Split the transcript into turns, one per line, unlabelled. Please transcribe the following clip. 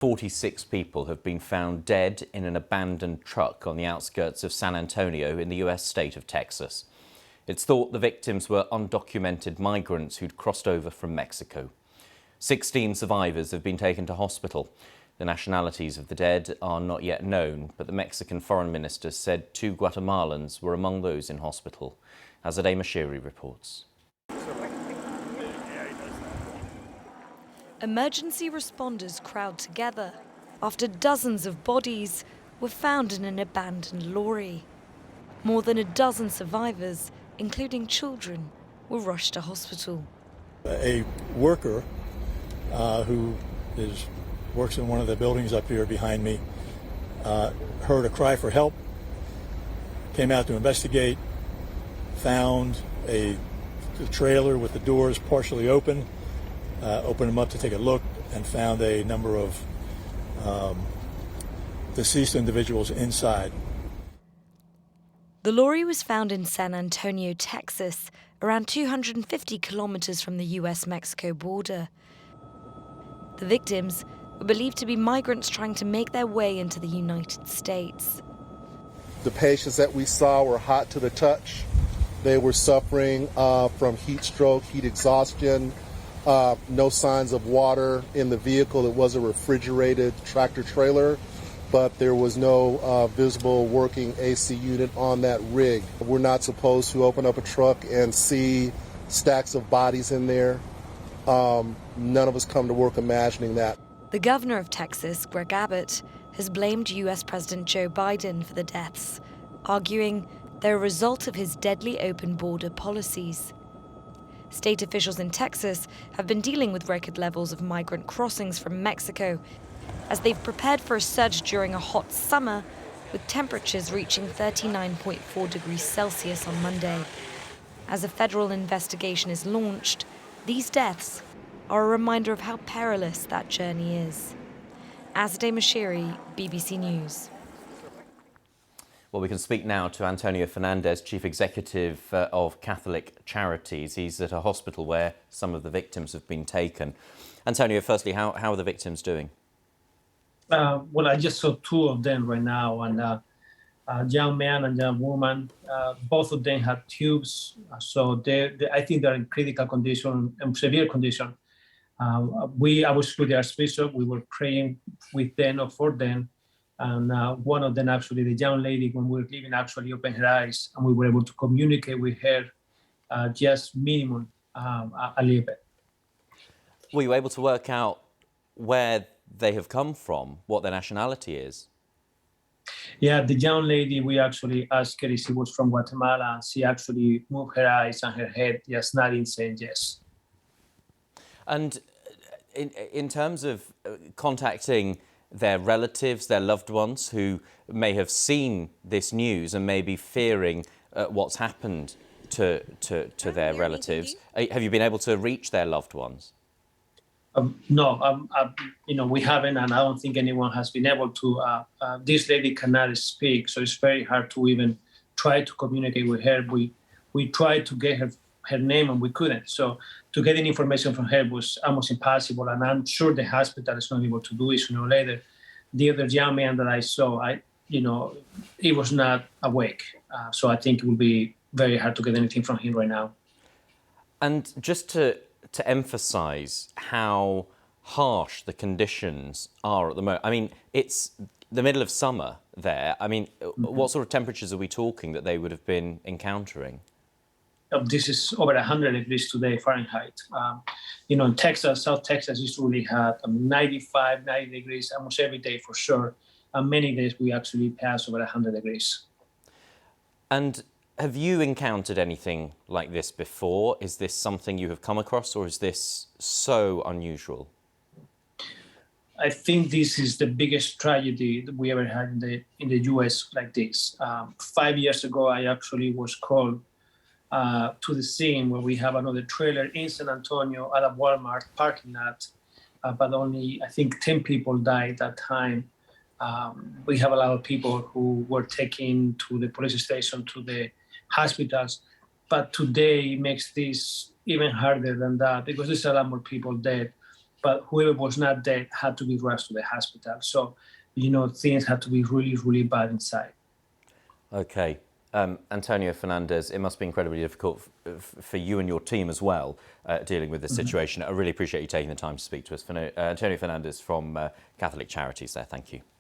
46 people have been found dead in an abandoned truck on the outskirts of San Antonio in the US state of Texas. It's thought the victims were undocumented migrants who'd crossed over from Mexico. 16 survivors have been taken to hospital. The nationalities of the dead are not yet known, but the Mexican foreign minister said 2 Guatemalans were among those in hospital. Azadeh Mashiri reports.
Emergency responders crowd together after dozens of bodies were found in an abandoned lorry. More than a dozen survivors, including children, were rushed to hospital.
A worker who works in one of the buildings up here behind me heard a cry for help, came out to investigate, found a trailer with the doors partially open, opened them up to take a look, and found a number of deceased individuals inside.
The lorry was found in San Antonio, Texas, around 250 kilometers from the US-Mexico border. The victims were believed to be migrants trying to make their way into the United States.
The patients that we saw were hot to the touch. They were suffering from heat stroke, heat exhaustion, no signs of water in the vehicle. It was a refrigerated tractor trailer, but there was no visible working AC unit on that rig. We're not supposed to open up a truck and see stacks of bodies in there. None of us come to work imagining that.
The governor of Texas, Greg Abbott, has blamed US President Joe Biden for the deaths, arguing they're a result of his deadly open border policies. State officials in Texas have been dealing with record levels of migrant crossings from Mexico as they've prepared for a surge during a hot summer, with temperatures reaching 39.4 degrees Celsius on Monday. As a federal investigation is launched, these deaths are a reminder of how perilous that journey is. Azadeh Mashiri, BBC News.
Well, we can speak now to Antonio Fernandez, Chief Executive of Catholic Charities. He's at a hospital where some of the victims have been taken. Antonio, firstly, how are the victims doing?
Well, I just saw 2 of them right now, and a young man and young woman. Both of them had tubes, so I think they're in critical condition and severe condition. I was with the Archbishop. We were praying with them or for them. And one of them, actually, the young lady, when we were leaving, actually opened her eyes, and we were able to communicate with her just minimum a little bit.
Were you able to work out where they have come from, what their nationality is?
Yeah, the young lady, we actually asked her if she was from Guatemala, and she actually moved her eyes and her head, just nodding, saying yes.
And in terms of contacting their relatives, their loved ones who may have seen this news and may be fearing what's happened to their relatives, have you been able to reach their loved ones?
No, we haven't, and I don't think anyone has been able to. This lady cannot speak, so it's very hard to even try to communicate with her. We tried to get her name, and we couldn't. So to get any information from her was almost impossible, and I'm sure the hospital is not able to do it sooner or later. The other young man that I saw, he was not awake, so I think it would be very hard to get anything from him right now.
And just to emphasize how harsh the conditions are at the moment. I mean, it's the middle of summer there. I mean, what sort of temperatures are we talking that they would have been encountering?
This is over 100 degrees today, Fahrenheit. In Texas, South Texas is really hot. 95, 90 degrees almost every day for sure. And many days we actually pass over 100 degrees.
And have you encountered anything like this before? Is this something you have come across, or is this so unusual?
I think this is the biggest tragedy that we ever had in the U.S. like this. 5 years ago, I actually was called to the scene where we have another trailer in San Antonio at a Walmart parking lot, but only, I think, 10 people died that time. We have a lot of people who were taken to the police station, to the hospitals, but today makes this even harder than that because there's a lot more people dead. but whoever was not dead had to be rushed to the hospital. So, things had to be really, really bad inside.
Okay. Antonio Fernandez, it must be incredibly difficult for you and your team as well, dealing with this situation. I really appreciate you taking the time to speak to us. Antonio Fernandez from Catholic Charities there. Thank you.